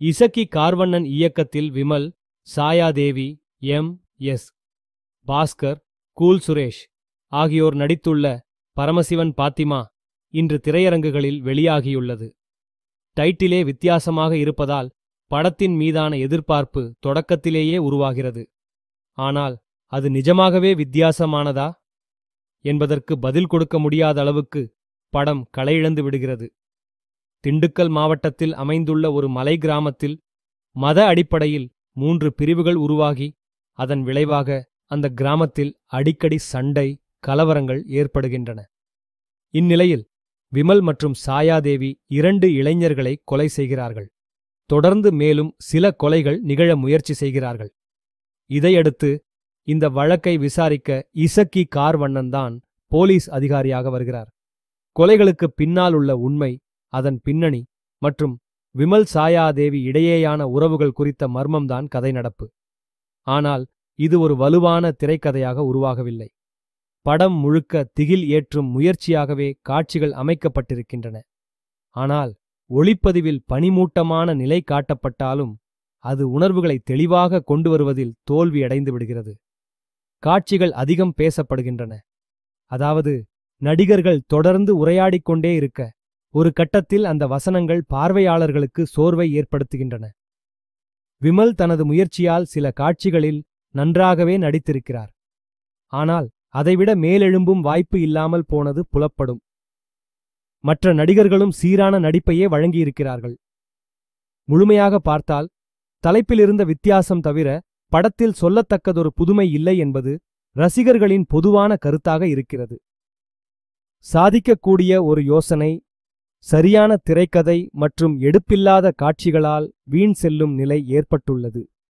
இசக்கி கார்வண்ணன் இயக்கத்தில் Vimal, Chayadevi, MS. Bhaskar, cool Suresh ஆகியோர் நடித்துள்ள பரமசிவன் பாத்திமா இன்று திரையரங்குகளில் வெளியாகியுள்ளது. டைட்டிலே வித்தியாசமாக இருப்பதால் படத்தின் மீதான எதிர்பார்ப்பு தொடக்கத்திலேயே உருவாகிறது. ஆனால் அது நிஜமாகவே வித்தியாசமானதா என்பதற்கு பதில் கொடுக்க முடியாத அளவுக்கு படம் களையிழந்து விடுகிறது. திண்டுக்கல் மாவட்டத்தில் அமைந்துள்ள ஒரு மலை கிராமத்தில் மத அடிப்படையில் 3 பிரிவுகள் உருவாகி அதன் விளைவாக அந்த கிராமத்தில் அடிக்கடி சண்டை, கலவரங்கள் ஏற்படுகின்றன. இந்நிலையில் விமல் மற்றும் சாயாதேவி 2 இளைஞர்களை கொலை செய்கிறார்கள். தொடர்ந்து மேலும் சில கொலைகள் நிகழ முயற்சி செய்கிறார்கள். இதையடுத்து இந்த வழக்கை விசாரிக்க இசக்கி கார்வண்ணன்தான் போலீஸ் அதிகாரியாக வருகிறார். கொலைகளுக்கு பின்னால் உள்ள உண்மை, அதன் பின்னணி மற்றும் விமல் சாயாதேவி இடையேயான உறவுகள் குறித்த மர்மம்தான் கதை நடப்பு. ஆனால் இது ஒரு வலுவான திரைக்கதையாக உருவாகவில்லை. படம் முழுக்க திகில் ஏற்றும் முயற்சியாகவே காட்சிகள் அமைக்கப்பட்டிருக்கின்றன. ஆனால் ஒளிப்பதிவில் பனிமூட்டமான நிலை காட்டப்பட்டாலும் அது உணர்வுகளை தெளிவாக கொண்டு வருவதில் தோல்வியடைந்து விடுகிறது. காட்சிகள் அதிகம் பேசப்படுகின்றன. அதாவது நடிகர்கள் தொடர்ந்து உரையாடிக்கொண்டே இருக்க ஒரு கட்டத்தில் அந்த வசனங்கள் பார்வையாளர்களுக்கு சோர்வை ஏற்படுத்துகின்றன. விமல் தனது முயற்சியால் சில காட்சிகளில் நன்றாகவே நடித்திருக்கிறார். ஆனால் அதைவிட மேலெழும்பும் வாய்ப்பு இல்லாமல் போனது புலப்படும். மற்ற நடிகர்களும் சீரான நடிப்பையே வழங்கியிருக்கிறார்கள். முழுமையாக பார்த்தால் தலைப்பிலிருந்த வித்தியாசம் தவிர படத்தில் சொல்லத்தக்கதொரு புதுமை இல்லை என்பது ரசிகர்களின் பொதுவான கருத்தாக இருக்கிறது. சாதிக்கக்கூடிய ஒரு யோசனை, சரியான திரைக்கதை மற்றும் எடுப்பில்லாத காட்சிகளால் வீண் செல்லும் நிலை ஏற்பட்டுள்ளது.